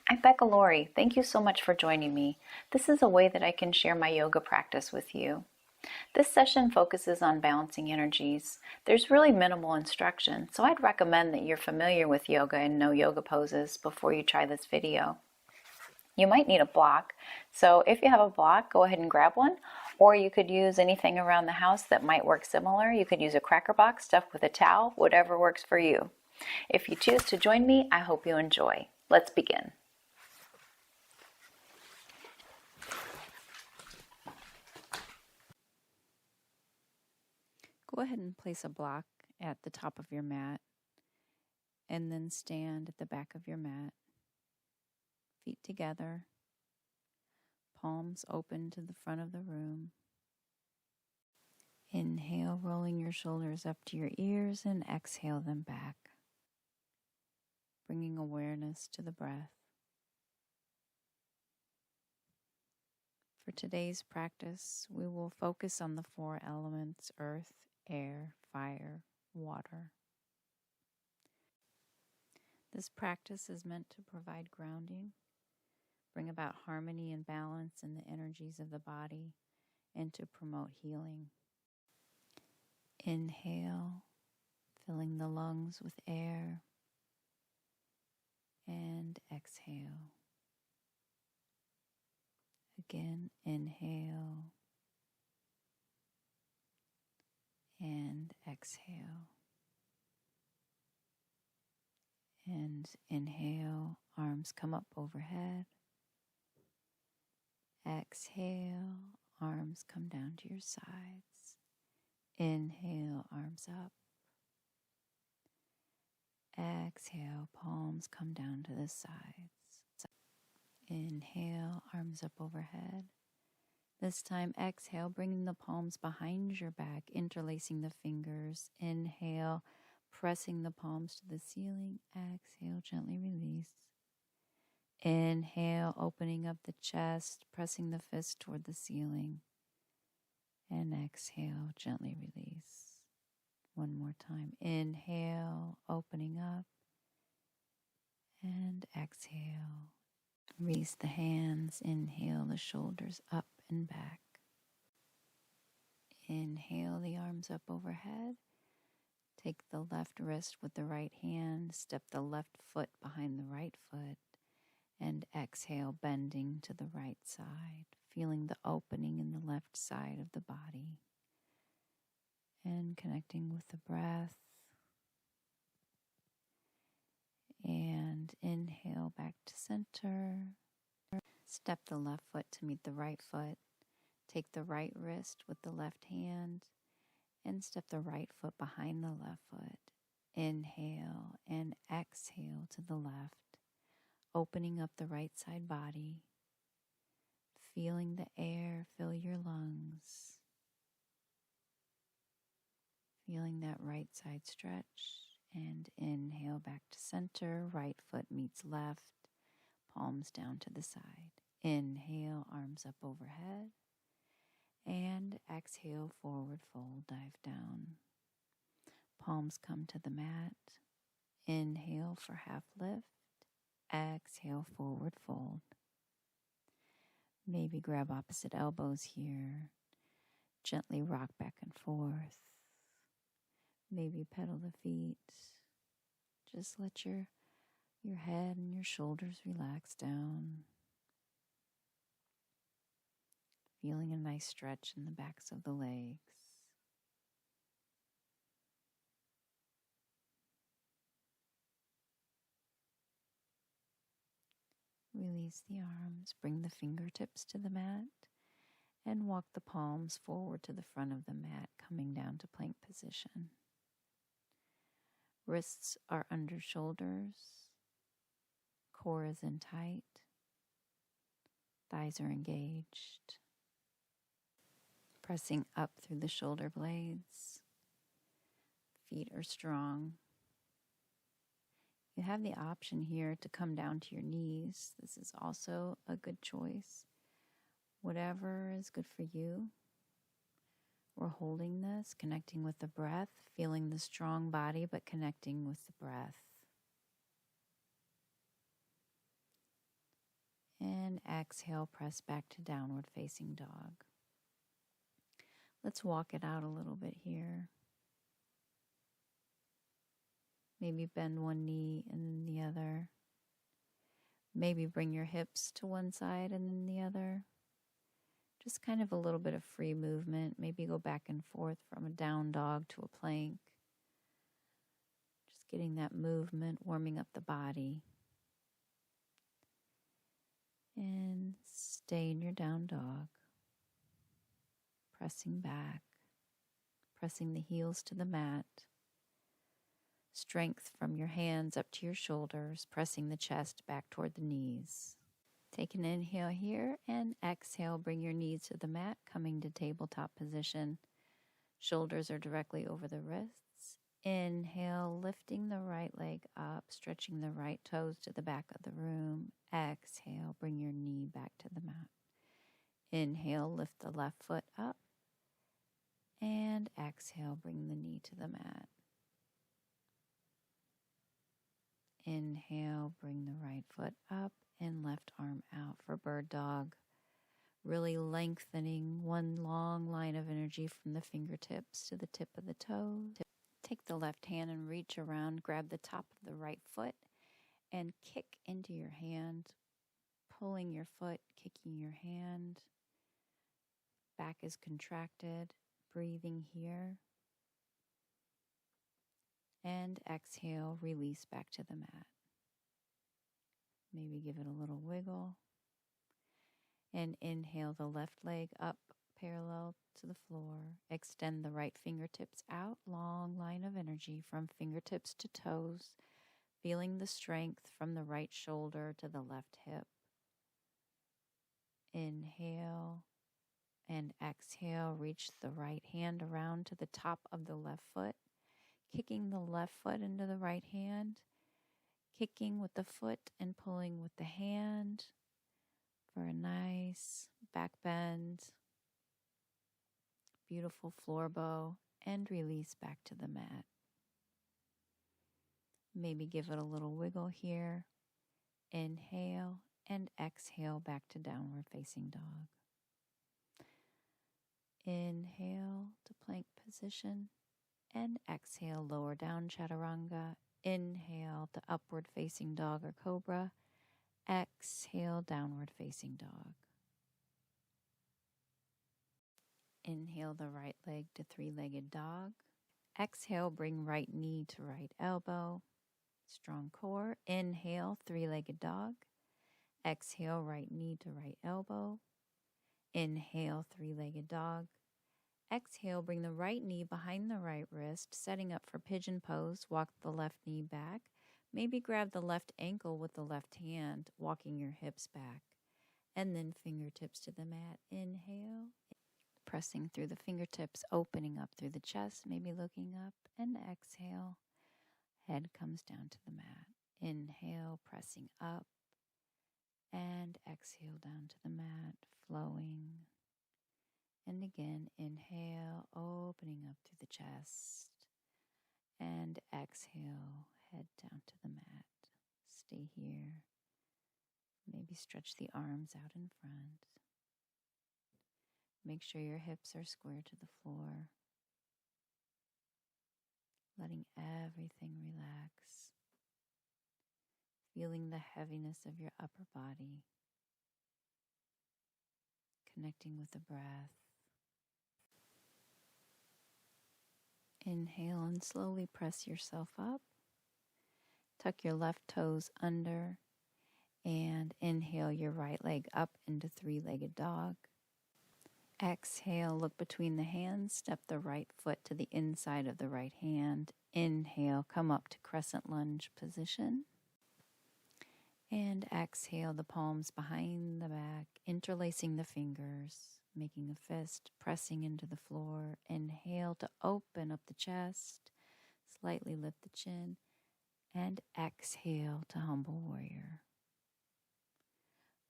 I'm Becca Lori. Thank you so much for joining me. This is a way that I can share my yoga practice with you. This session focuses on balancing energies. There's really minimal instruction, so I'd recommend that you're familiar with yoga and know yoga poses before you try this video. You might need a block, so if you have a block, go ahead and grab one, or you could use anything around the house that might work similar. You could use a cracker box stuffed with a towel, whatever works for you. If you choose to join me, I hope you enjoy. Let's begin. Go ahead and place a block at the top of your mat and then stand at the back of your mat, feet together, palms open to the front of the room. Inhale, rolling your shoulders up to your ears, and exhale them back, bringing awareness to the breath. For today's practice, we will focus on the 4 elements: earth, air, fire, water. This practice is meant to provide grounding, bring about harmony and balance in the energies of the body, and to promote healing. Inhale, filling the lungs with air, and exhale. Again, inhale and exhale. And inhale, arms come up overhead. Exhale, arms come down to your sides. Inhale, arms up. Exhale, palms come down to the sides. Inhale, arms up overhead. This time, exhale, bringing the palms behind your back, interlacing the fingers. Inhale, pressing the palms to the ceiling. Exhale, gently release. Inhale, opening up the chest, pressing the fist toward the ceiling. And exhale, gently release. One more time. Inhale, opening up. And exhale. Release the hands. Inhale, the shoulders up and back. Inhale, the arms up overhead. Take the left wrist with the right hand. Step the left foot behind the right foot. And exhale, bending to the right side, feeling the opening in the left side of the body. And connecting with the breath. And inhale back to center. Step the left foot to meet the right foot. Take the right wrist with the left hand and step the right foot behind the left foot. Inhale and exhale to the left, opening up the right side body, feeling the air fill your lungs, feeling that right side stretch. And inhale back to center, right foot meets left, palms down to the side. Inhale, arms up overhead. And exhale, forward fold, dive down. Palms come to the mat. Inhale for half lift. Exhale, forward fold. Maybe grab opposite elbows here. Gently rock back and forth. Maybe pedal the feet. Just let your head and your shoulders relax down. Feeling a nice stretch in the backs of the legs. Release the arms, bring the fingertips to the mat, and walk the palms forward to the front of the mat, coming down to plank position. Wrists are under shoulders, core is in tight, thighs are engaged. Pressing up through the shoulder blades, feet are strong. You have the option here to come down to your knees. This is also a good choice. Whatever is good for you. We're holding this, connecting with the breath, feeling the strong body, but connecting with the breath. And exhale, press back to downward facing dog. Let's walk it out a little bit here. Maybe bend one knee and then the other. Maybe bring your hips to one side and then the other. Just kind of a little bit of free movement. Maybe go back and forth from a down dog to a plank. Just getting that movement, warming up the body. And stay in your down dog. Pressing back. Pressing the heels to the mat. Strength from your hands up to your shoulders. Pressing the chest back toward the knees. Take an inhale here and exhale. Bring your knees to the mat, coming to tabletop position. Shoulders are directly over the wrists. Inhale, lifting the right leg up, stretching the right toes to the back of the room. Exhale, bring your knee back to the mat. Inhale, lift the left foot up. And exhale, bring the knee to the mat. Inhale, bring the right foot up and left arm out for bird dog. Really lengthening one long line of energy from the fingertips to the tip of the toes. Take the left hand and reach around, grab the top of the right foot and kick into your hand, pulling your foot, kicking your hand. Back is contracted, breathing here. And exhale, release back to the mat. Maybe give it a little wiggle. And inhale the left leg up parallel to the floor. Extend the right fingertips out. Long line of energy from fingertips to toes. Feeling the strength from the right shoulder to the left hip. Inhale and exhale. Reach the right hand around to the top of the left foot. Kicking the left foot into the right hand. Kicking with the foot and pulling with the hand. For a nice back bend, beautiful floor bow, and release back to the mat. Maybe give it a little wiggle here. Inhale and exhale back to downward facing dog. Inhale to plank position and exhale lower down chaturanga. Inhale to upward facing dog or cobra. Exhale, downward facing dog. Inhale the right leg to three-legged dog. Exhale, bring right knee to right elbow. Strong core. Inhale, three-legged dog. Exhale, right knee to right elbow. Inhale, three-legged dog. Exhale, bring the right knee behind the right wrist, setting up for pigeon pose. Walk the left knee back. Maybe grab the left ankle with the left hand, walking your hips back. And then fingertips to the mat. Inhale. Pressing through the fingertips, opening up through the chest, maybe looking up. And exhale. Head comes down to the mat. Inhale, pressing up. And exhale down to the mat, flowing. And again, inhale, opening up through the chest. And exhale, head down to the mat. Stay here. Maybe stretch the arms out in front. Make sure your hips are square to the floor. Letting everything relax. Feeling the heaviness of your upper body. Connecting with the breath. Inhale and slowly press yourself up. Tuck your left toes under and inhale your right leg up into three-legged dog. Exhale, look between the hands, step the right foot to the inside of the right hand. Inhale, come up to crescent lunge position. And exhale, the palms behind the back, interlacing the fingers, making a fist, pressing into the floor. Inhale to open up the chest, slightly lift the chin, and exhale to humble warrior.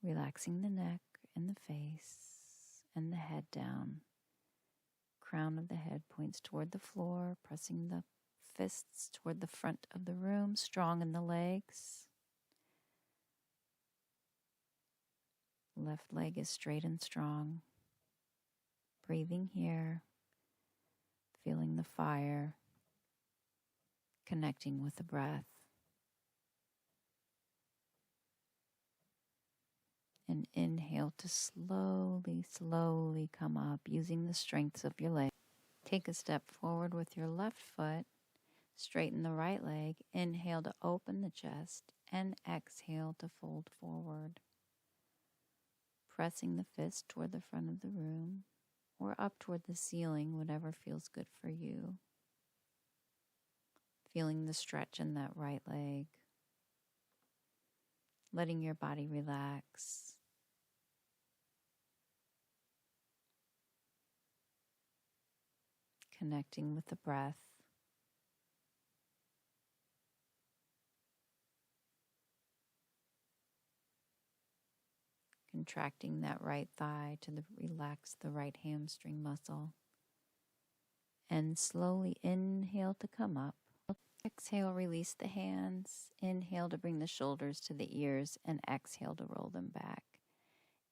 Relaxing the neck and the face and the head down. Crown of the head points toward the floor, pressing the fists toward the front of the room, strong in the legs. Left leg is straight and strong. Breathing here, feeling the fire, connecting with the breath. And inhale to slowly, slowly come up using the strengths of your leg. Take a step forward with your left foot. Straighten the right leg. Inhale to open the chest and exhale to fold forward. Pressing the fist toward the front of the room or up toward the ceiling, whatever feels good for you. Feeling the stretch in that right leg. Letting your body relax. Connecting with the breath. Contracting that right thigh to relax the right hamstring muscle. And slowly inhale to come up. Exhale, release the hands. Inhale to bring the shoulders to the ears and exhale to roll them back.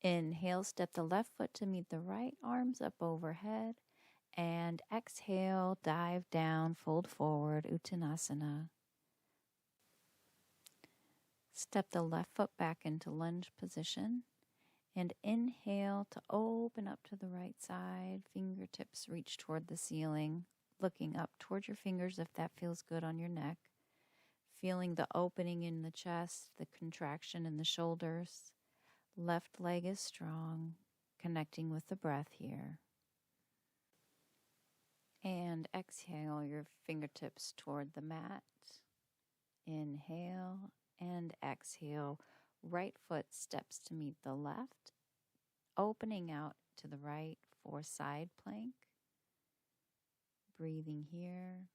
Inhale, step the left foot to meet the right, arms up overhead. And exhale, dive down, fold forward, Uttanasana. Step the left foot back into lunge position. And inhale to open up to the right side. Fingertips reach toward the ceiling. Looking up toward your fingers if that feels good on your neck. Feeling the opening in the chest, the contraction in the shoulders. Left leg is strong. Connecting with the breath here. And exhale your fingertips toward the mat. Inhale and exhale. Right foot steps to meet the left. Opening out to the right for side plank. Breathing here.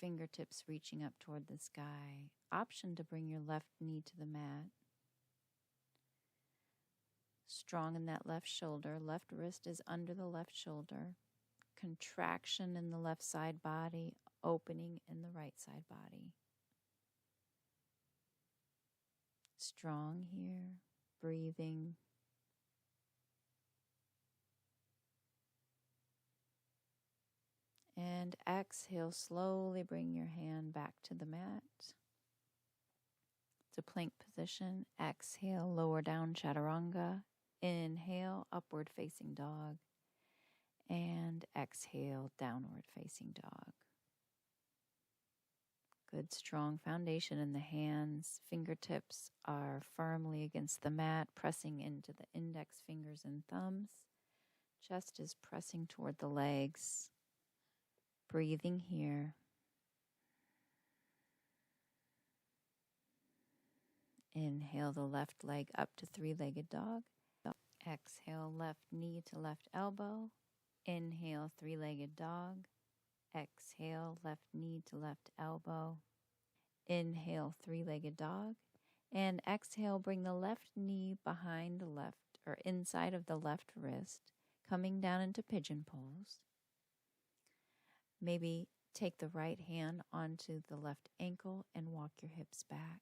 Fingertips reaching up toward the sky. Option to bring your left knee to the mat. Strong in that left shoulder. Left wrist is under the left shoulder. Contraction in the left side body. Opening in the right side body. Strong here. Breathing. And exhale, slowly bring your hand back to the mat. To plank position. Exhale, lower down chaturanga. Inhale, upward facing dog. And exhale, downward facing dog. Good strong foundation in the hands. Fingertips are firmly against the mat, pressing into the index fingers and thumbs. Chest is pressing toward the legs. Breathing here. Inhale the left leg up to three-legged dog. Exhale left knee to left elbow. Inhale three-legged dog. Exhale left knee to left elbow. Inhale three-legged dog. And exhale, bring the left knee behind the left or inside of the left wrist, coming down into pigeon pose. Maybe take the right hand onto the left ankle and walk your hips back.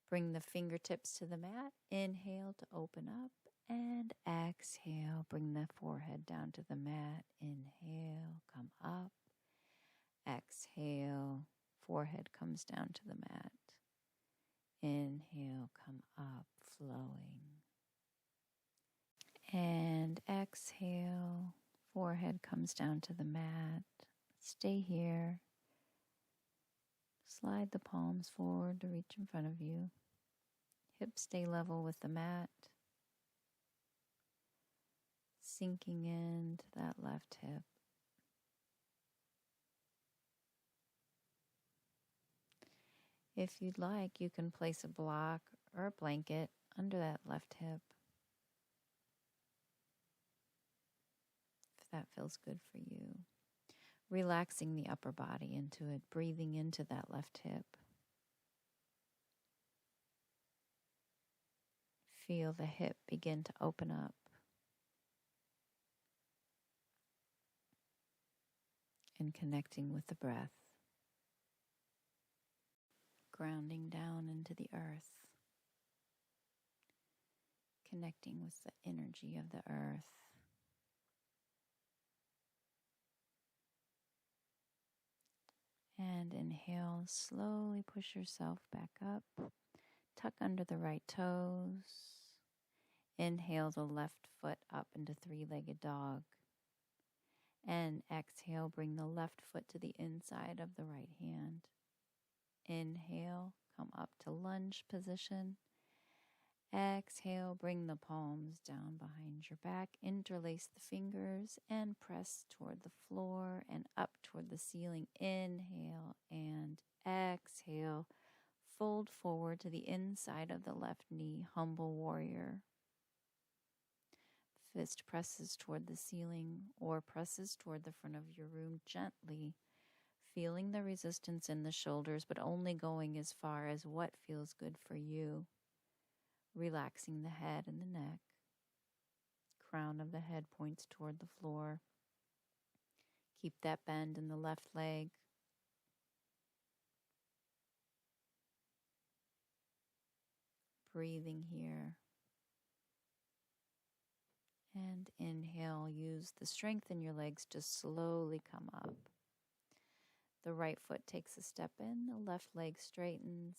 Bring the fingertips to the mat. Inhale to open up and exhale. Bring the forehead down to the mat. Inhale, come up. Exhale, forehead comes down to the mat. Inhale, come up, flowing. And exhale, forehead comes down to the mat. Stay here. Slide the palms forward to reach in front of you. Hips stay level with the mat. Sinking into that left hip. If you'd like, you can place a block or a blanket under that left hip. If that feels good for you. Relaxing the upper body into it, breathing into that left hip. Feel the hip begin to open up. And connecting with the breath. Grounding down into the earth. connecting with the energy of the earth. And inhale, slowly push yourself back up. Tuck under the right toes. Inhale the left foot up into three-legged dog. And exhale, bring the left foot to the inside of the right hand. Inhale, come up to lunge position. Exhale, bring the palms down behind your back. Interlace the fingers and press toward the floor and up toward the ceiling. Inhale and exhale. Fold forward to the inside of the left knee, humble warrior. Fist presses toward the ceiling or presses toward the front of your room gently, feeling the resistance in the shoulders, but only going as far as what feels good for you. Relaxing the head and the neck. Crown of the head points toward the floor. Keep that bend in the left leg. Breathing here. And inhale, use the strength in your legs to slowly come up. The right foot takes a step in, the left leg straightens.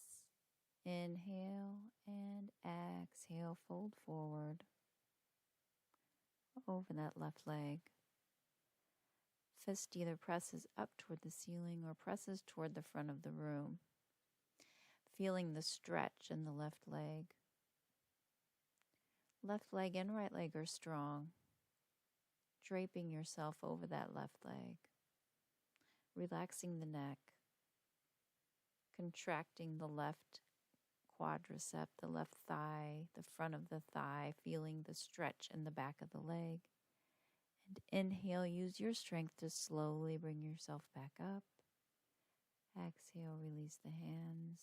Inhale and exhale, fold forward over that left leg. Fist either presses up toward the ceiling or presses toward the front of the room. Feeling the stretch in the left leg. Left leg and right leg are strong. Draping yourself over that left leg. Relaxing the neck. Contracting the left quadricep, the left thigh, the front of the thigh, feeling the stretch in the back of the leg. And inhale, use your strength to slowly bring yourself back up. Exhale, release the hands.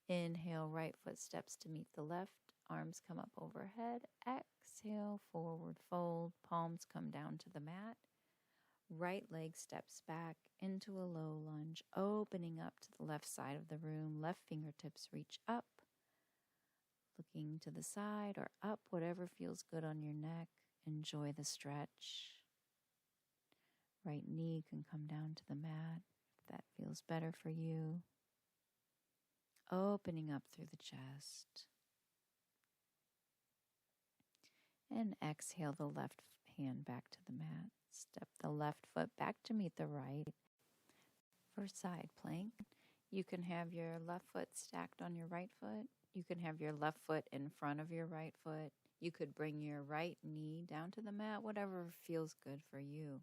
Inhale, right foot steps to meet the left. Arms come up overhead. Exhale, forward fold. Palms come down to the mat. Right leg steps back into a low lunge, opening up to the left side of the room. Left fingertips reach up. Looking to the side or up, whatever feels good on your neck. Enjoy the stretch. Right knee can come down to the mat if that feels better for you. Opening up through the chest. And exhale the left hand back to the mat. Step the left foot back to meet the right. For side plank, you can have your left foot stacked on your right foot. You can have your left foot in front of your right foot. You could bring your right knee down to the mat, whatever feels good for you.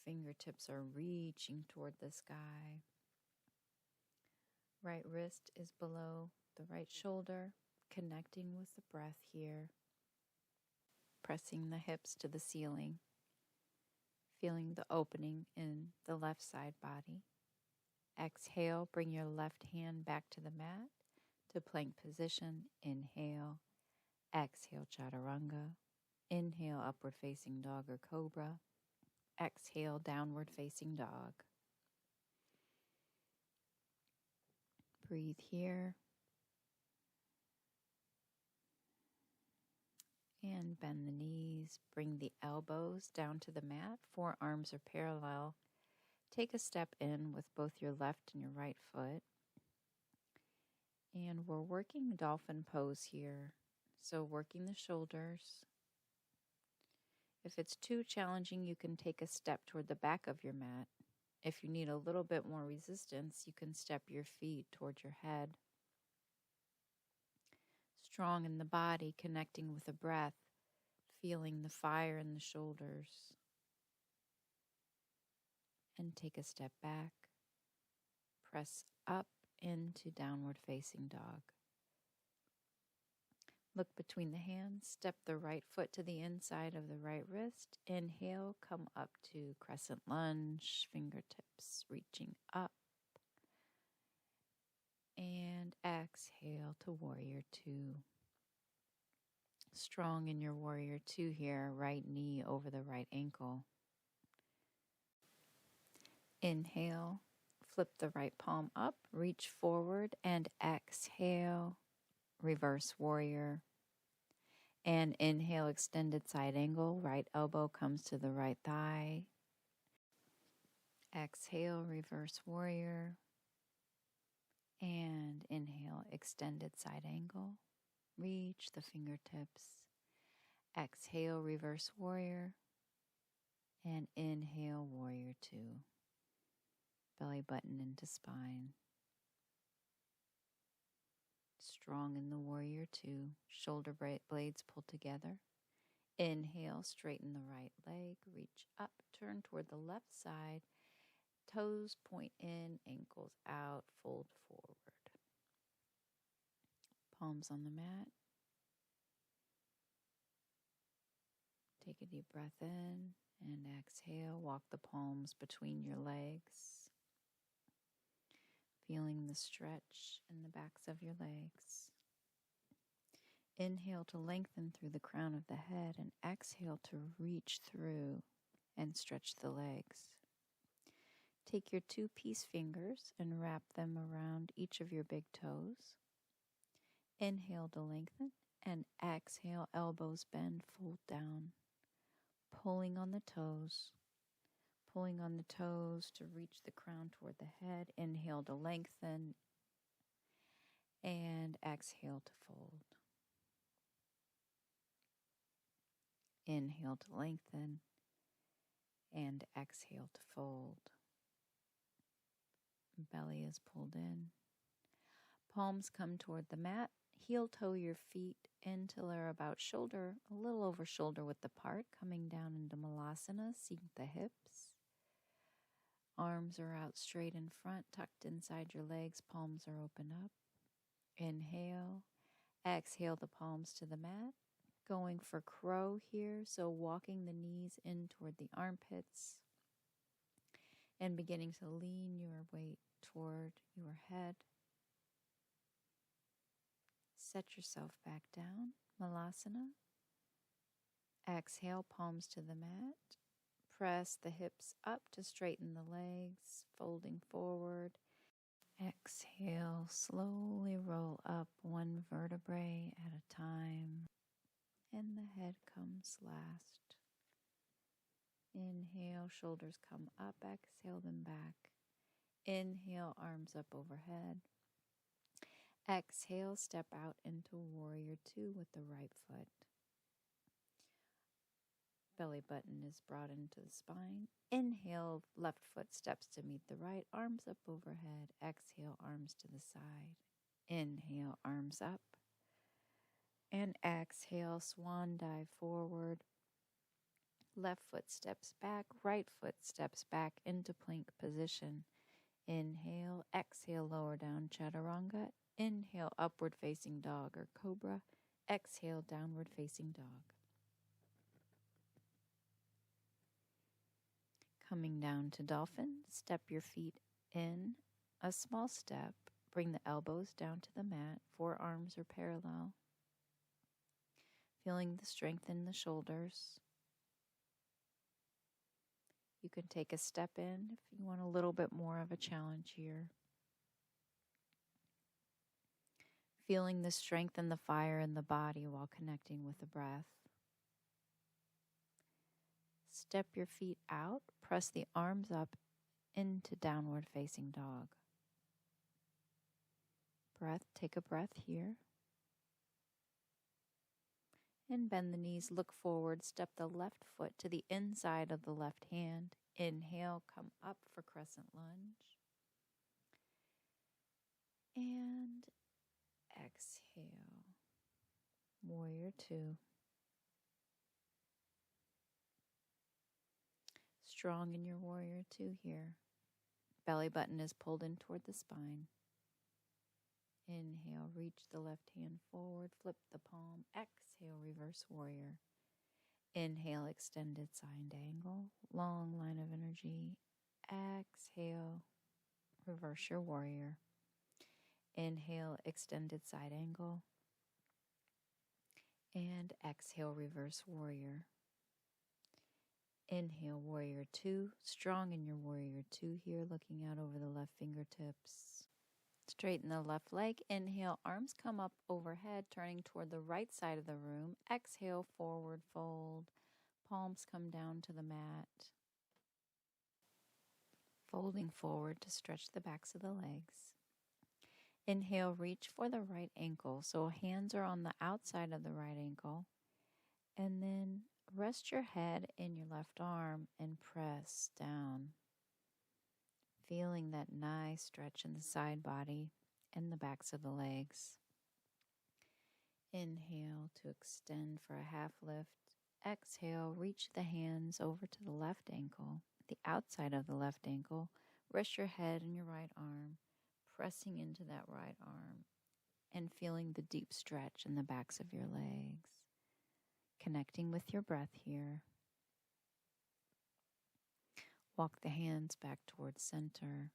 Fingertips are reaching toward the sky. Right wrist is below the right shoulder, connecting with the breath here. Pressing the hips to the ceiling, feeling the opening in the left side body. Exhale, bring your left hand back to the mat to plank position. Inhale, exhale, chaturanga. Inhale, upward facing dog or cobra. Exhale, downward facing dog. Breathe here. And bend the knees. Bring the elbows down to the mat. Forearms are parallel. Take a step in with both your left and your right foot. And we're working dolphin pose here. So working the shoulders. If it's too challenging, you can take a step toward the back of your mat. If you need a little bit more resistance, you can step your feet toward your head. Strong in the body, connecting with the breath, feeling the fire in the shoulders. And take a step back. Press up into downward facing dog. Look between the hands, step the right foot to the inside of the right wrist. Inhale, come up to crescent lunge, fingertips reaching up. And exhale to warrior two. Strong in your warrior two here, right knee over the right ankle. Inhale, flip the right palm up, reach forward, and exhale. reverse warrior. And inhale, extended side angle. Right elbow comes to the right thigh. Exhale, reverse warrior. And inhale, extended side angle. Reach the fingertips. Exhale, reverse warrior. And inhale, warrior two. Belly button into spine. Strong in the warrior two. Shoulder blades pulled together. Inhale, straighten the right leg. Reach up, turn toward the left side. Toes point in, ankles out, fold forward. Palms on the mat. Take a deep breath in and exhale. Walk the palms between your legs. Feeling the stretch in the backs of your legs. Inhale to lengthen through the crown of the head and exhale to reach through and stretch the legs. Take your two peace fingers and wrap them around each of your big toes. Inhale to lengthen and exhale, elbows bend, fold down. Pulling on the toes. Pulling on the toes to reach the crown toward the head. Inhale to lengthen and exhale to fold. Inhale to lengthen and exhale to fold. Belly is pulled in. Palms come toward the mat. Heel toe your feet until they're about shoulder, a little over shoulder width apart, coming down into Malasana. Sink the hips. Arms are out straight in front, tucked inside your legs. Palms are open up. Inhale. Exhale the palms to the mat. Going for crow here, so walking the knees in toward the armpits and beginning to lean your weight toward your head. Set yourself back down, Malasana. Exhale, palms to the mat. Press the hips up to straighten the legs, folding forward. Exhale, slowly roll up one vertebrae at a time, and the head comes last. Inhale, shoulders come up, exhale them back. Inhale, arms up overhead. Exhale, step out into warrior two with the right foot. Belly button is brought into the spine. Inhale, left foot steps to meet the right, arms up overhead. Exhale, arms to the side. Inhale, arms up. And exhale, swan dive forward. Left foot steps back, right foot steps back into plank position. Inhale, exhale, lower down, chaturanga. Inhale, upward facing dog or cobra. Exhale, downward facing dog. Coming down to dolphin, step your feet in a small step. Bring the elbows down to the mat. Forearms are parallel. Feeling the strength in the shoulders. You can take a step in if you want a little bit more of a challenge here. Feeling the strength and the fire in the body while connecting with the breath. Step your feet out, press the arms up into downward facing dog. Take a breath here. And bend the knees, look forward, step the left foot to the inside of the left hand. Inhale, come up for crescent lunge. And exhale, warrior two. Strong in your warrior two here. Belly button is pulled in toward the spine. Inhale, reach the left hand forward, flip the palm. Exhale, reverse warrior. Inhale, extended side angle, long line of energy. Exhale, reverse your warrior. Inhale, extended side angle. And exhale, reverse warrior. Inhale, warrior two. Strong in your warrior two here, looking out over the left fingertips. Straighten the left leg. Inhale, arms come up overhead, turning toward the right side of the room. Exhale, forward fold. Palms come down to the mat. Folding forward to stretch the backs of the legs. Inhale, reach for the right ankle. So hands are on the outside of the right ankle. And then rest your head in your left arm and press down. Feeling that nice stretch in the side body and the backs of the legs. Inhale to extend for a half lift. Exhale, reach the hands over to the left ankle, the outside of the left ankle. Rest your head in your right arm, pressing into that right arm and feeling the deep stretch in the backs of your legs. Connecting with your breath here. Walk the hands back towards center.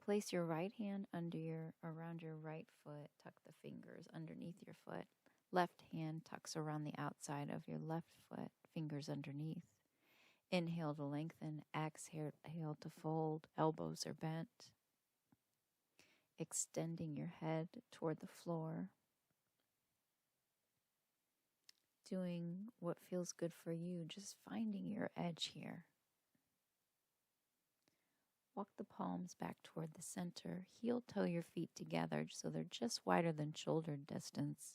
Place your right hand around your right foot. Tuck the fingers underneath your foot. Left hand tucks around the outside of your left foot, fingers underneath. Inhale to lengthen. Exhale to fold. Elbows are bent. Extending your head toward the floor. Doing what feels good for you, just finding your edge here. Walk the palms back toward the center. Heel toe your feet together so they're just wider than shoulder distance.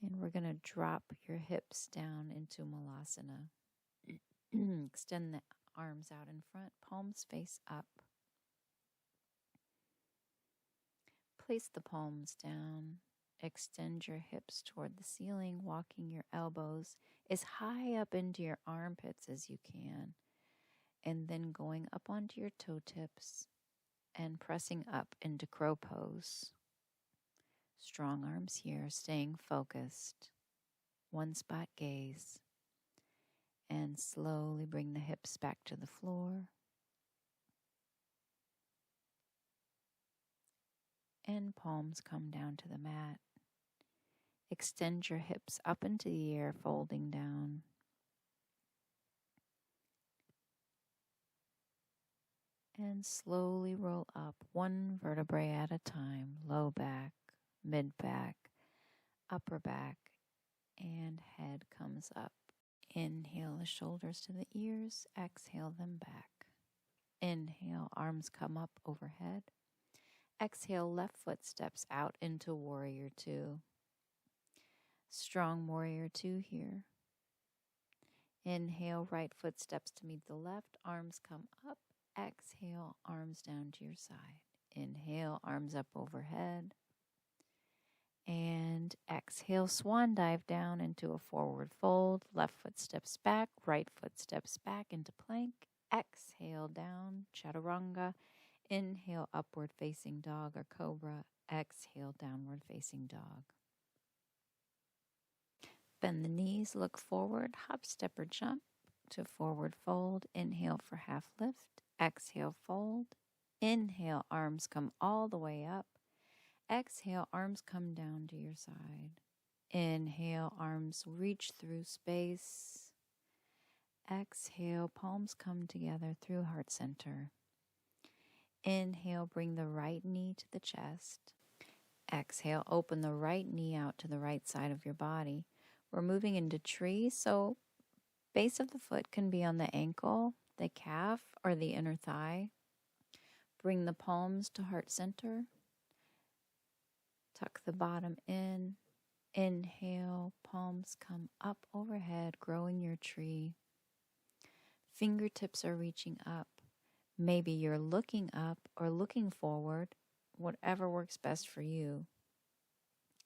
And we're going to drop your hips down into Malasana. Extend the arms out in front, palms face up. Place the palms down. Extend your hips toward the ceiling, walking your elbows as high up into your armpits as you can. And then going up onto your toe tips and pressing up into crow pose. Strong arms here, staying focused. One spot gaze. And slowly bring the hips back to the floor. And palms come down to the mat. Extend your hips up into the air, folding down. And slowly roll up one vertebrae at a time. Low back, mid back, upper back, and head comes up. Inhale the shoulders to the ears. Exhale them back. Inhale, arms come up overhead. Exhale, left foot steps out into warrior two. Strong warrior two here. Inhale, right foot steps to meet the left. Arms come up. Exhale, arms down to your side. Inhale, arms up overhead. And exhale, swan dive down into a forward fold. Left foot steps back. Right foot steps back into plank. Exhale, down, chaturanga. Inhale, upward facing dog or cobra. Exhale, downward facing dog. Bend the knees, look forward, hop, step, or jump to forward fold. Inhale for half lift. Exhale, fold. Inhale, arms come all the way up. Exhale, arms come down to your side. Inhale, arms reach through space. Exhale, palms come together through heart center. Inhale, bring the right knee to the chest. Exhale, open the right knee out to the right side of your body. We're moving into tree, so base of the foot can be on the ankle, the calf, or the inner thigh. Bring the palms to heart center. Tuck the bottom in. Inhale, palms come up overhead, growing your tree. Fingertips are reaching up. Maybe you're looking up or looking forward, whatever works best for you.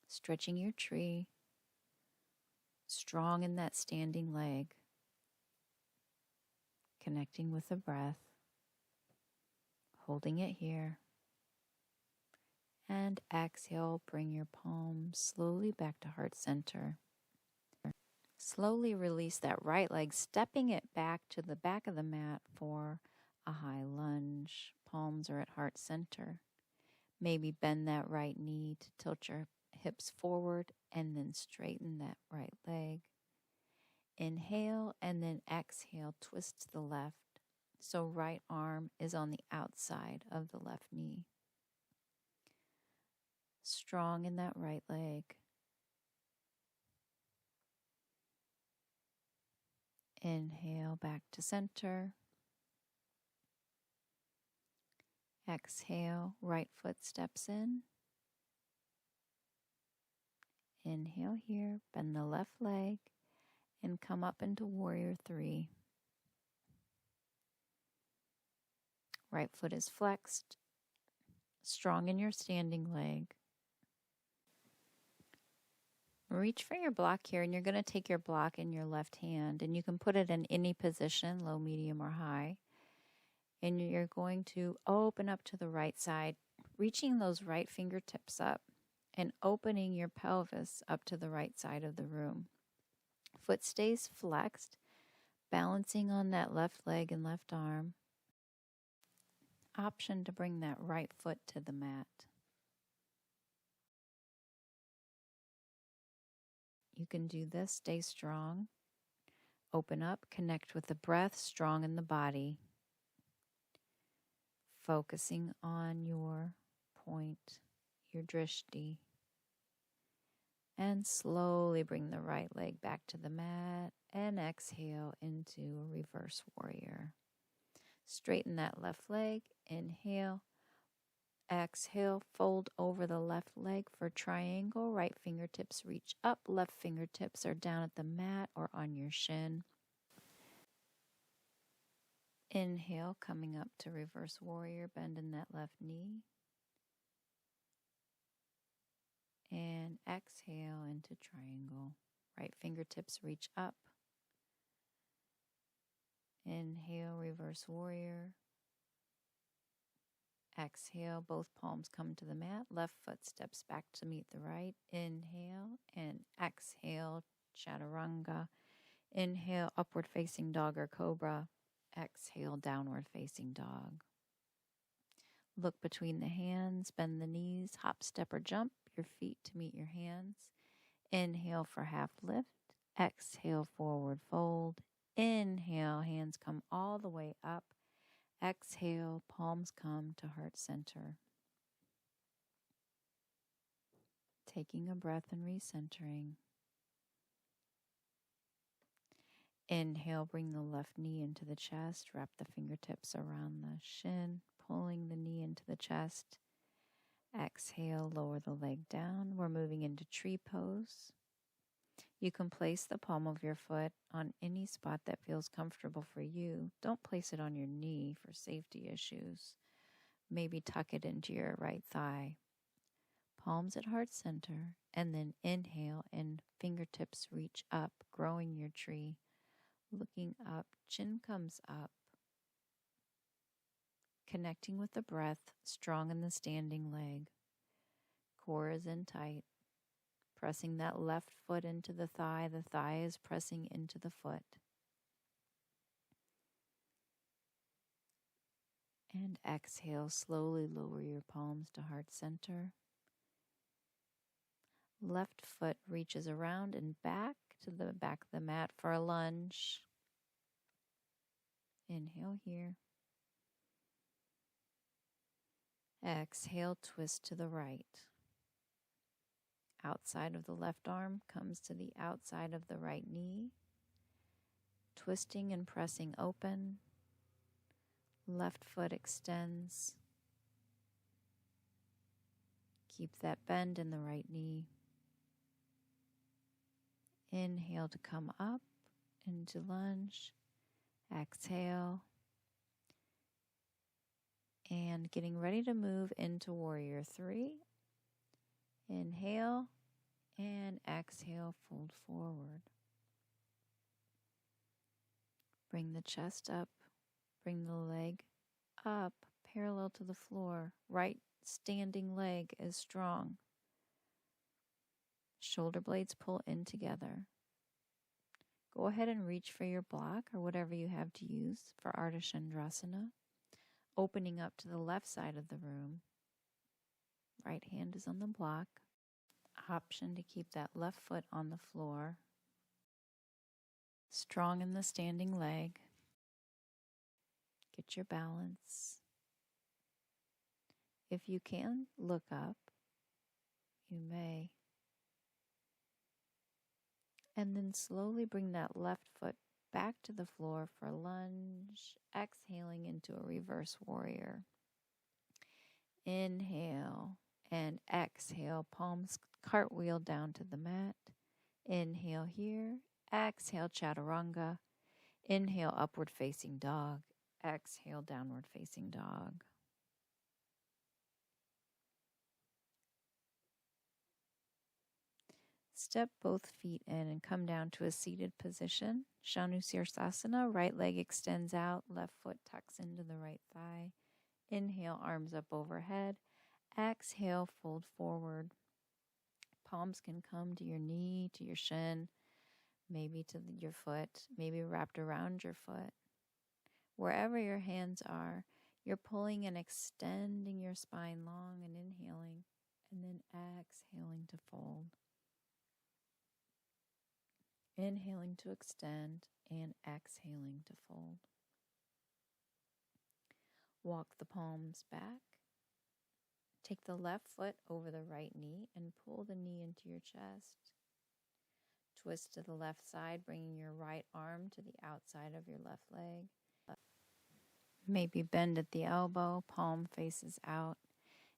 Stretching your tree, strong in that standing leg. Connecting with the breath, holding it here. And exhale, bring your palms slowly back to heart center. Slowly release that right leg, stepping it back to the back of the mat for a high lunge. Palms are at heart center. Maybe bend that right knee to tilt your hips forward and then straighten that right leg. Inhale and then exhale, twist to the left. So right arm is on the outside of the left knee. Strong in that right leg. Inhale back to center. Exhale, right foot steps in. Inhale here, bend the left leg and come up into warrior three. Right foot is flexed, strong in your standing leg. Reach for your block here, and you're going to take your block in your left hand, and you can put it in any position, low, medium, or high. And you're going to open up to the right side, reaching those right fingertips up and opening your pelvis up to the right side of the room. Foot stays flexed, balancing on that left leg and left arm. Option to bring that right foot to the mat. You can do this, stay strong. Open up, connect with the breath, strong in the body. Focusing on your point, your drishti. And slowly bring the right leg back to the mat and exhale into a reverse warrior. Straighten that left leg, inhale. Exhale, fold over the left leg for triangle. Right fingertips reach up, left fingertips are down at the mat or on your shin. Inhale, coming up to reverse warrior, bending that left knee. And exhale into triangle. Right fingertips reach up. Inhale, reverse warrior. Exhale, both palms come to the mat. Left foot steps back to meet the right. Inhale and exhale, chaturanga. Inhale, upward facing dog or cobra. Exhale, downward facing dog. Look between the hands, bend the knees, hop, step, or jump your feet to meet your hands. Inhale for half lift. Exhale, forward fold. Inhale, hands come all the way up. Exhale, palms come to heart center. Taking a breath and recentering. Inhale, bring the left knee into the chest. Wrap the fingertips around the shin, pulling the knee into the chest. Exhale, lower the leg down. We're moving into tree pose. You can place the palm of your foot on any spot that feels comfortable for you. Don't place it on your knee for safety issues. Maybe tuck it into your right thigh. Palms at heart center, and then inhale and fingertips reach up, growing your tree. Looking up, chin comes up. Connecting with the breath, strong in the standing leg. Core is in tight. Pressing that left foot into the thigh is pressing into the foot. And exhale, slowly lower your palms to heart center. Left foot reaches around and back to the back of the mat for a lunge. Inhale here. Exhale, twist to the right. Outside of the left arm comes to the outside of the right knee. Twisting and pressing open. Left foot extends. Keep that bend in the right knee. Inhale to come up into lunge. Exhale. And getting ready to move into warrior three. Inhale and exhale, fold forward. Bring the chest up, bring the leg up, parallel to the floor. Right standing leg is strong. Shoulder blades pull in together. Go ahead and reach for your block or whatever you have to use for Ardha Chandrasana. Opening up to the left side of the room. Right hand is on the block. Option to keep that left foot on the floor. Strong in the standing leg. Get your balance. If you can look up, you may. And then slowly bring that left foot back to the floor for lunge, exhaling into a reverse warrior. Inhale and exhale, palms cartwheel down to the mat. Inhale here, exhale chaturanga. Inhale upward facing dog, exhale downward facing dog. Step both feet in and come down to a seated position. Shanu Sirsasana, right leg extends out, left foot tucks into the right thigh. Inhale, arms up overhead. Exhale, fold forward. Palms can come to your knee, to your shin, maybe to your foot, maybe wrapped around your foot. Wherever your hands are, you're pulling and extending your spine long and inhaling, and then exhaling to fold. Inhaling to extend and exhaling to fold. Walk the palms back. Take the left foot over the right knee and pull the knee into your chest. Twist to the left side, bringing your right arm to the outside of your left leg. Maybe bend at the elbow, palm faces out.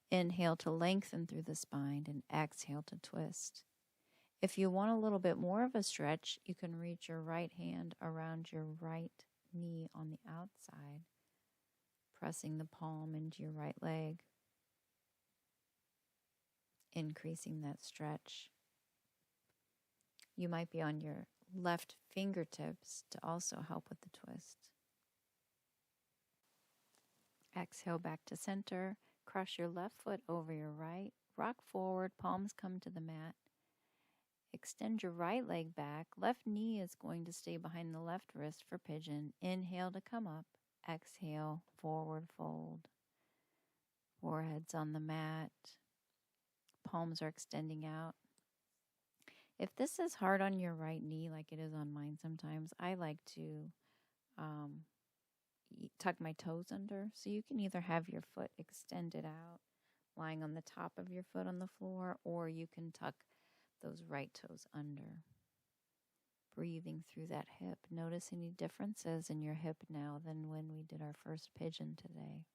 Inhale to lengthen through the spine and exhale to twist. If you want a little bit more of a stretch, you can reach your right hand around your right knee on the outside, pressing the palm into your right leg, increasing that stretch. You might be on your left fingertips to also help with the twist. Exhale back to center. Cross your left foot over your right. Rock forward, palms come to the mat. Extend your right leg back. Left knee is going to stay behind the left wrist for pigeon. Inhale to come up. Exhale, forward fold. Forehead's on the mat. Palms are extending out. If this is hard on your right knee, like it is on mine sometimes, I like to tuck my toes under. So you can either have your foot extended out, lying on the top of your foot on the floor, or you can tuck those right toes under. Breathing through that hip. Notice any differences in your hip now than when we did our first pigeon today.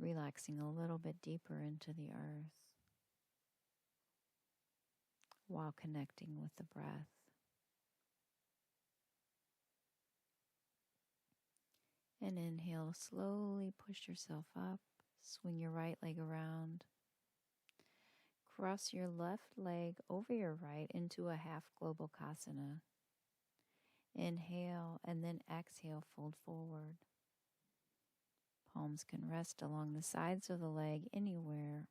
Relaxing a little bit deeper into the earth while connecting with the breath. And inhale, slowly push yourself up. Swing your right leg around. Cross your left leg over your right into a half Globokasana. Inhale and then exhale, fold forward. Palms can rest along the sides of the leg anywhere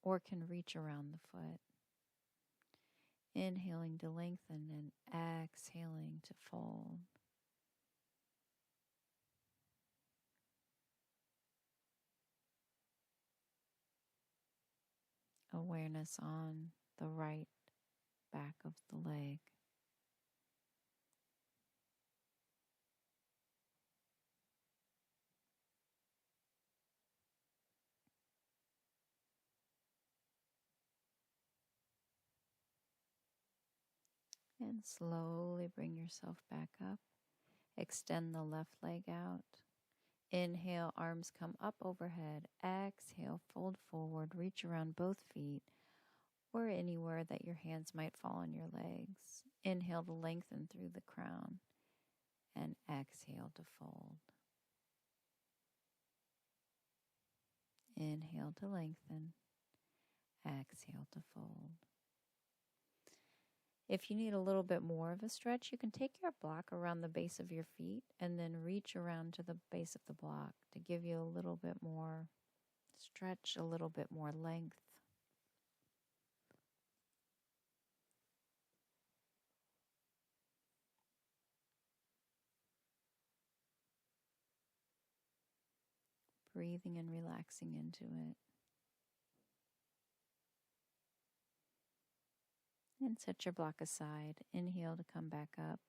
or can reach around the foot. Inhaling to lengthen and exhaling to fold. Awareness on the right back of the leg. And slowly bring yourself back up. Extend the left leg out. Inhale, arms come up overhead. Exhale, fold forward, reach around both feet or anywhere that your hands might fall on your legs. Inhale to lengthen through the crown and exhale to fold. Inhale to lengthen, exhale to fold. If you need a little bit more of a stretch, you can take your block around the base of your feet and then reach around to the base of the block to give you a little bit more stretch, a little bit more length. Breathing and relaxing into it. And set your block aside. Inhale to come back up.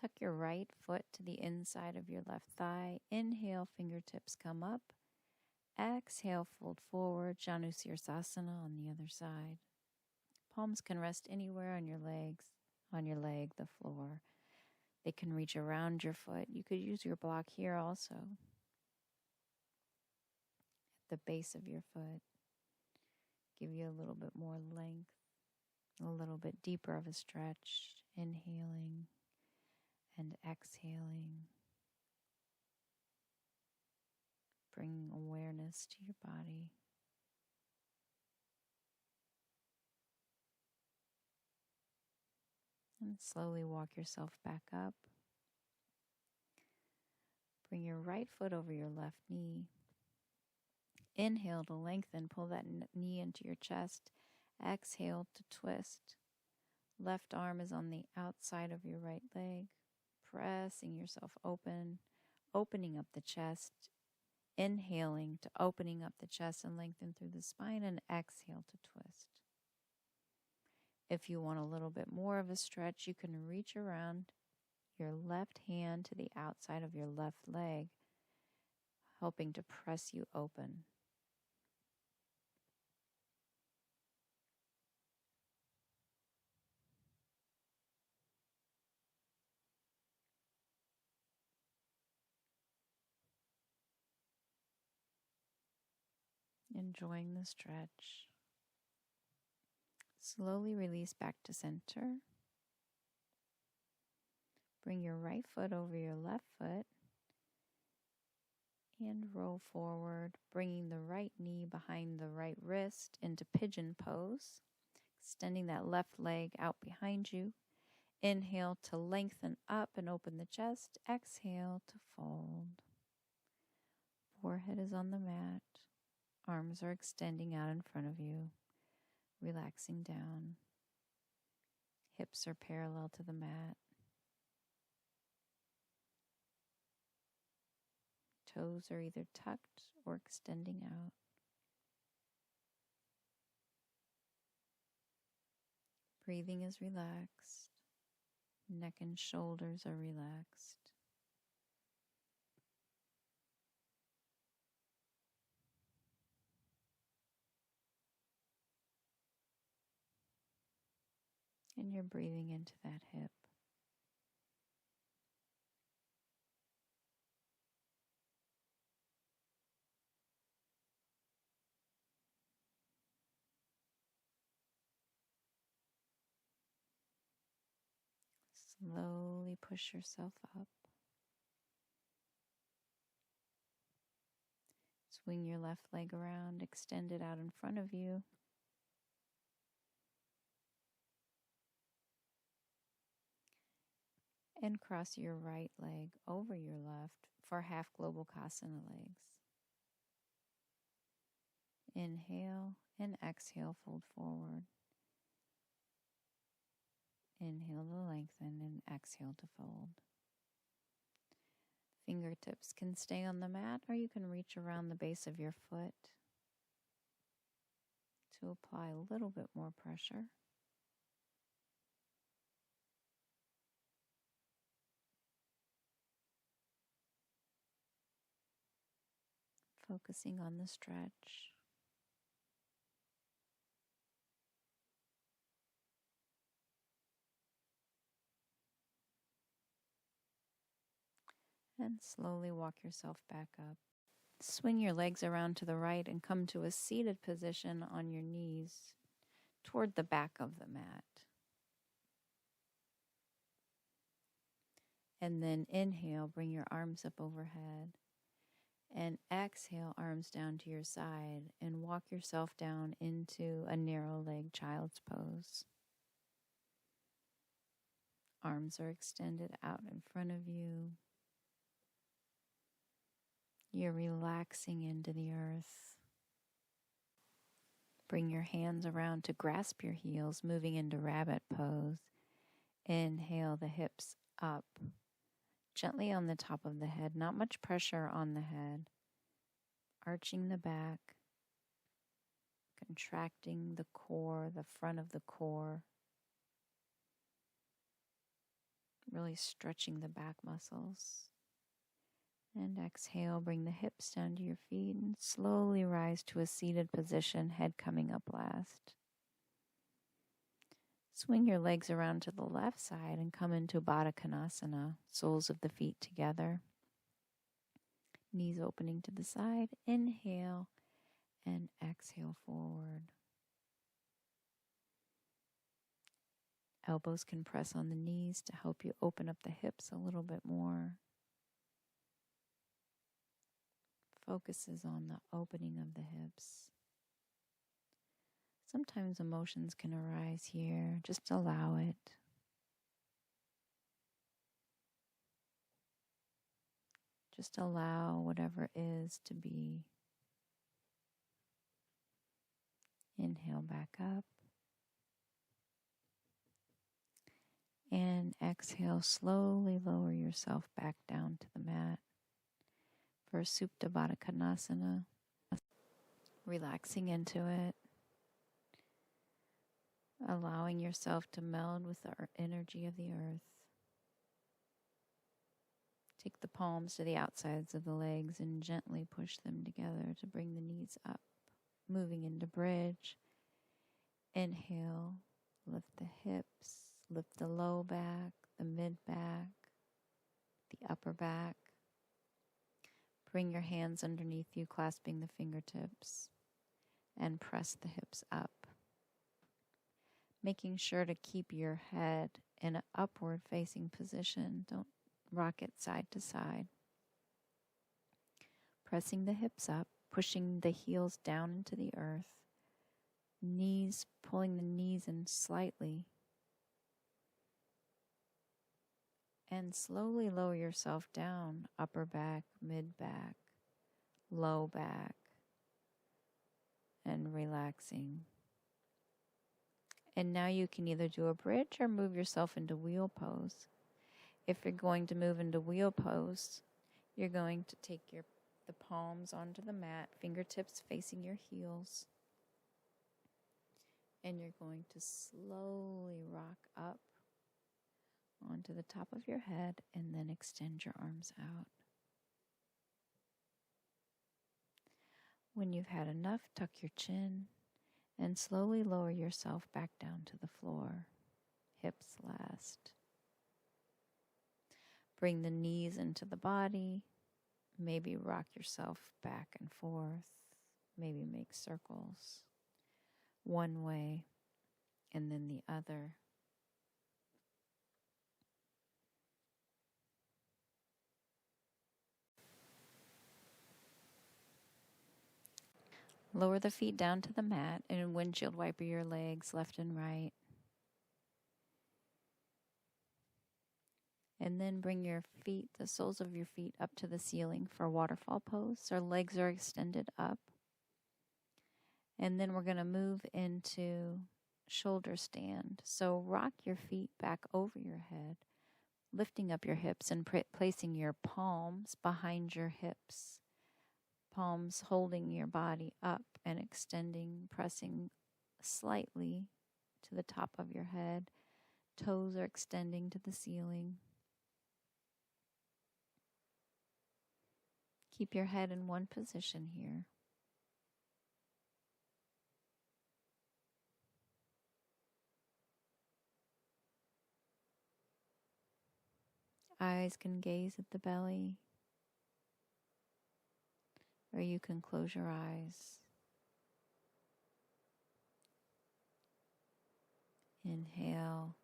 Tuck your right foot to the inside of your left thigh. Inhale, fingertips come up. Exhale, fold forward, Janusirsasana on the other side. Palms can rest anywhere on your legs, on your leg, the floor. They can reach around your foot. You could use your block here also, at the base of your foot. Give you a little bit more length, a little bit deeper of a stretch. Inhaling and exhaling. Bringing awareness to your body. And slowly walk yourself back up. Bring your right foot over your left knee. Inhale to lengthen, pull that knee into your chest. Exhale to twist. Left arm is on the outside of your right leg. Pressing yourself open, opening up the chest. Inhaling to opening up the chest and lengthen through the spine, and exhale to twist. If you want a little bit more of a stretch, you can reach around your left hand to the outside of your left leg, helping to press you open. Enjoying the stretch. Slowly release back to center. Bring your right foot over your left foot and roll forward, bringing the right knee behind the right wrist into pigeon pose, extending that left leg out behind you. Inhale to lengthen up and open the chest. Exhale to fold. Forehead is on the mat. Arms are extending out in front of you, relaxing down. Hips are parallel to the mat. Toes are either tucked or extending out. Breathing is relaxed. Neck and shoulders are relaxed. And you're breathing into that hip. Slowly push yourself up. Swing your left leg around, extend it out in front of you. And cross your right leg over your left for half Globokasana legs. Inhale and exhale, fold forward. Inhale to lengthen and exhale to fold. Fingertips can stay on the mat, or you can reach around the base of your foot to apply a little bit more pressure. Focusing on the stretch. And slowly walk yourself back up. Swing your legs around to the right and come to a seated position on your knees toward the back of the mat. And then inhale, bring your arms up overhead. And exhale, arms down to your side, and walk yourself down into a narrow leg child's pose. Arms are extended out in front of you. You're relaxing into the earth. Bring your hands around to grasp your heels, moving into rabbit pose. Inhale the hips up, gently on the top of the head, not much pressure on the head. Arching the back, contracting the core, the front of the core. really stretching the back muscles. And exhale, bring the hips down to your feet and slowly rise to a seated position, head coming up last. Swing your legs around to the left side and come into Baddha Konasana, soles of the feet together. Knees opening to the side. Inhale and exhale forward. Elbows can press on the knees to help you open up the hips a little bit more. Focuses on the opening of the hips. Sometimes emotions can arise here. Just allow it. Just allow whatever is to be. Inhale back up. And exhale, slowly lower yourself back down to the mat for Supta Baddha Konasana. Relaxing into it. Allowing yourself to meld with the energy of the earth. Take the palms to the outsides of the legs and gently push them together to bring the knees up. Moving into bridge. Inhale, lift the hips, lift the low back, the mid back, the upper back. Bring your hands underneath you, clasping the fingertips, and press the hips up. Making sure to keep your head in an upward facing position. Don't rock it side to side. Pressing the hips up, pushing the heels down into the earth. Knees, pulling the knees in slightly. And slowly lower yourself down, upper back, mid back, low back, and relaxing. And now you can either do a bridge or move yourself into wheel pose. If you're going to move into wheel pose, you're going to take the palms onto the mat, fingertips facing your heels. And you're going to slowly rock up onto the top of your head and then extend your arms out. When you've had enough, tuck your chin and slowly lower yourself back down to the floor. Hips last. Bring the knees into the body. Maybe rock yourself back and forth. Maybe make circles. One way and then the other. Lower the feet down to the mat and windshield wiper your legs left and right. And then bring your feet, the soles of your feet, up to the ceiling for waterfall pose. So our legs are extended up. And then we're going to move into shoulder stand. So rock your feet back over your head, lifting up your hips and placing your palms behind your hips. Palms holding your body up and extending, pressing slightly to the top of your head. Toes are extending to the ceiling. Keep your head in one position here. Eyes can gaze at the belly, or you can close your eyes. Inhale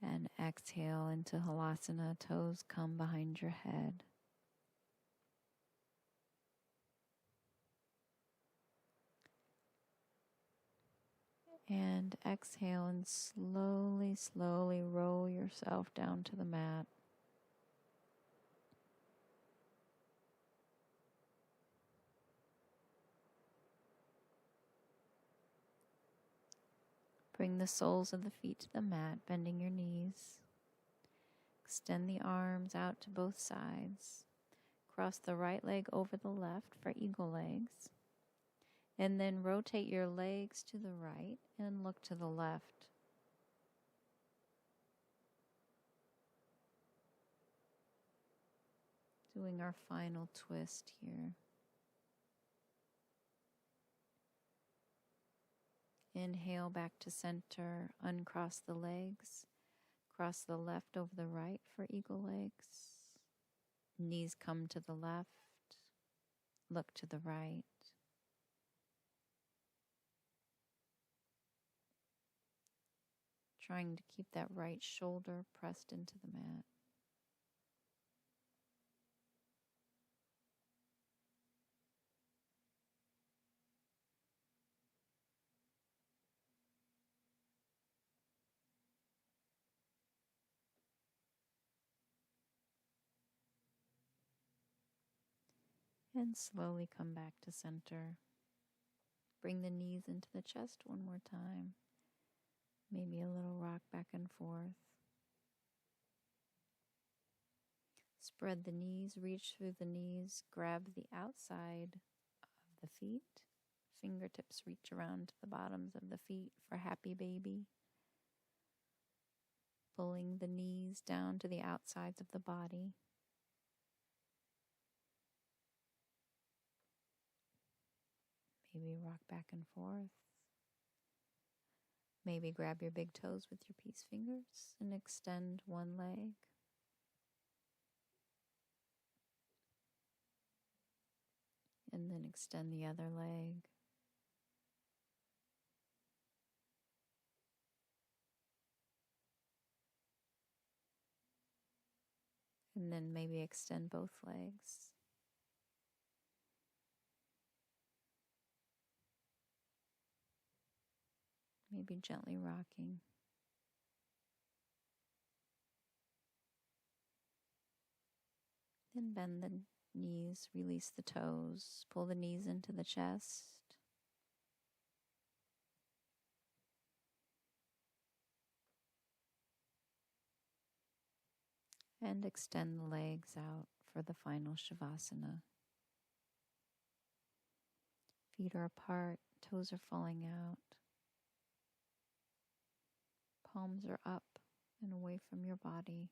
and exhale into Halasana. Toes come behind your head. And exhale and slowly, slowly roll yourself down to the mat. Bring the soles of the feet to the mat, bending your knees. Extend the arms out to both sides. Cross the right leg over the left for eagle legs. And then rotate your legs to the right and look to the left. Doing our final twist here. Inhale back to center, uncross the legs, cross the left over the right for eagle legs. Knees come to the left, look to the right. Trying to keep that right shoulder pressed into the mat. And slowly come back to center. Bring the knees into the chest one more time. Maybe a little rock back and forth. Spread the knees, reach through the knees, grab the outside of the feet. Fingertips reach around to the bottoms of the feet for happy baby. Pulling the knees down to the outsides of the body. Maybe rock back and forth. Maybe grab your big toes with your peace fingers and extend one leg. And then extend the other leg. And then maybe extend both legs. Maybe gently rocking. Then bend the knees, release the toes, pull the knees into the chest. And extend the legs out for the final Shavasana. Feet are apart, toes are falling out. Palms are up and away from your body.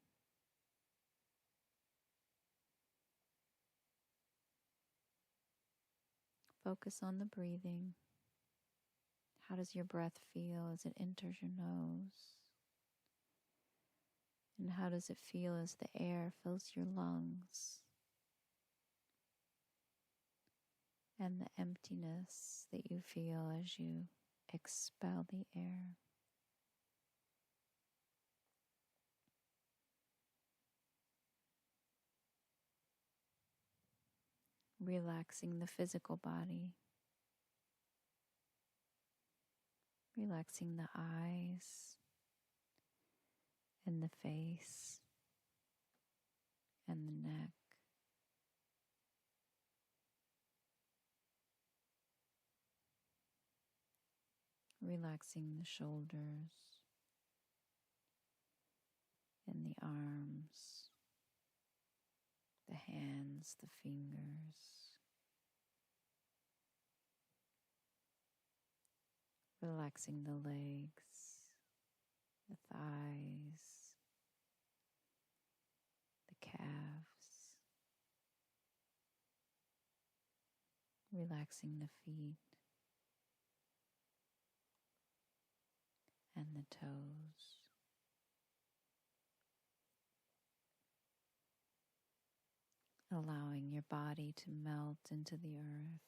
Focus on the breathing. How does your breath feel as it enters your nose? And how does it feel as the air fills your lungs? And the emptiness that you feel as you expel the air. Relaxing the physical body. Relaxing the eyes and the face and the neck. Relaxing the shoulders and the arms, the hands, the fingers. Relaxing the legs, the thighs, the calves. Relaxing the feet and the toes. Allowing your body to melt into the earth.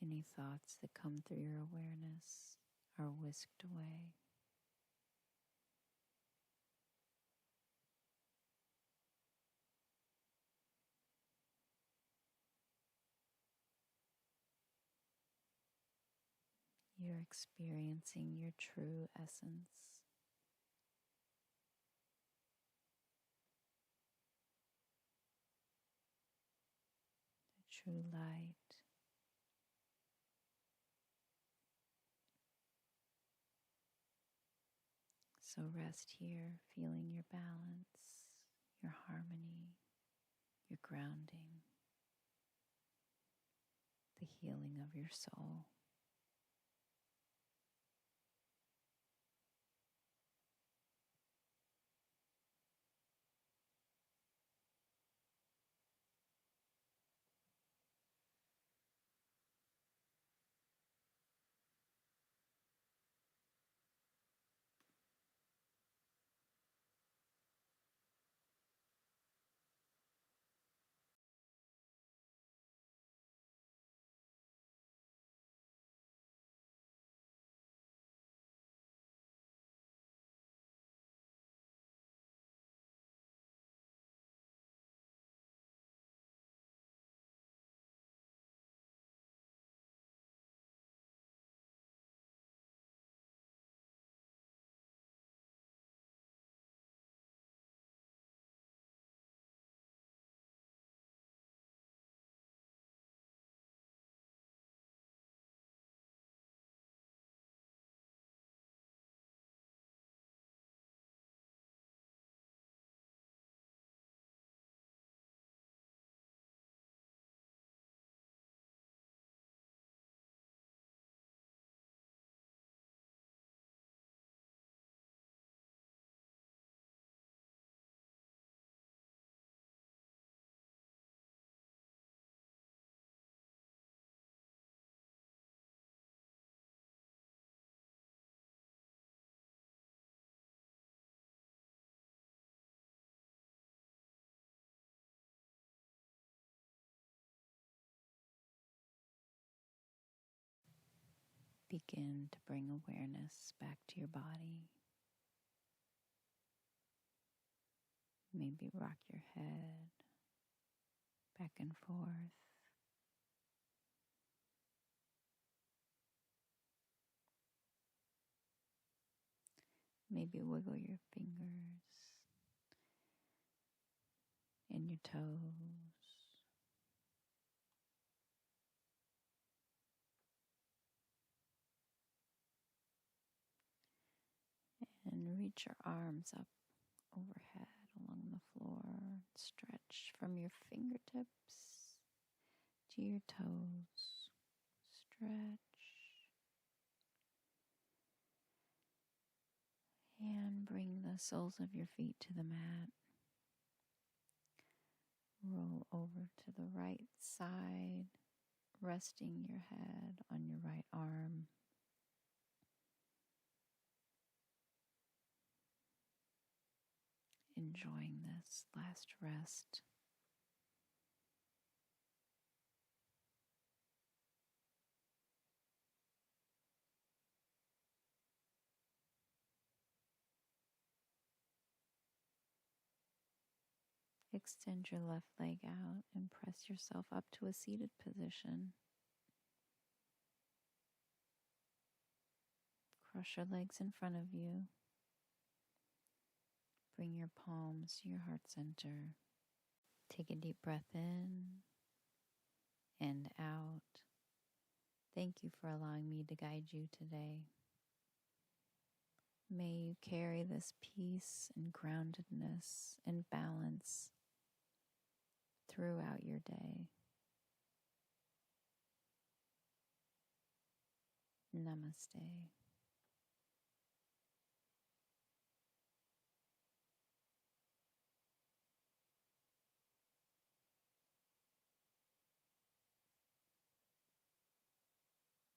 Any thoughts that come through your awareness are whisked away. You're experiencing your true essence. The true light. So rest here, feeling your balance, your harmony, your grounding, the healing of your soul. begin to bring awareness back to your body. Maybe rock your head back and forth. Maybe wiggle your fingers and your toes. And reach your arms up overhead along the floor. Stretch from your fingertips to your toes. Stretch. And bring the soles of your feet to the mat. Roll over to the right side, resting your head on your right arm. Enjoying this last rest. Extend your left leg out and press yourself up to a seated position. Cross your legs in front of you. Bring your palms to your heart center. Take a deep breath in and out. Thank you for allowing me to guide you today. May you carry this peace and groundedness and balance throughout your day. Namaste.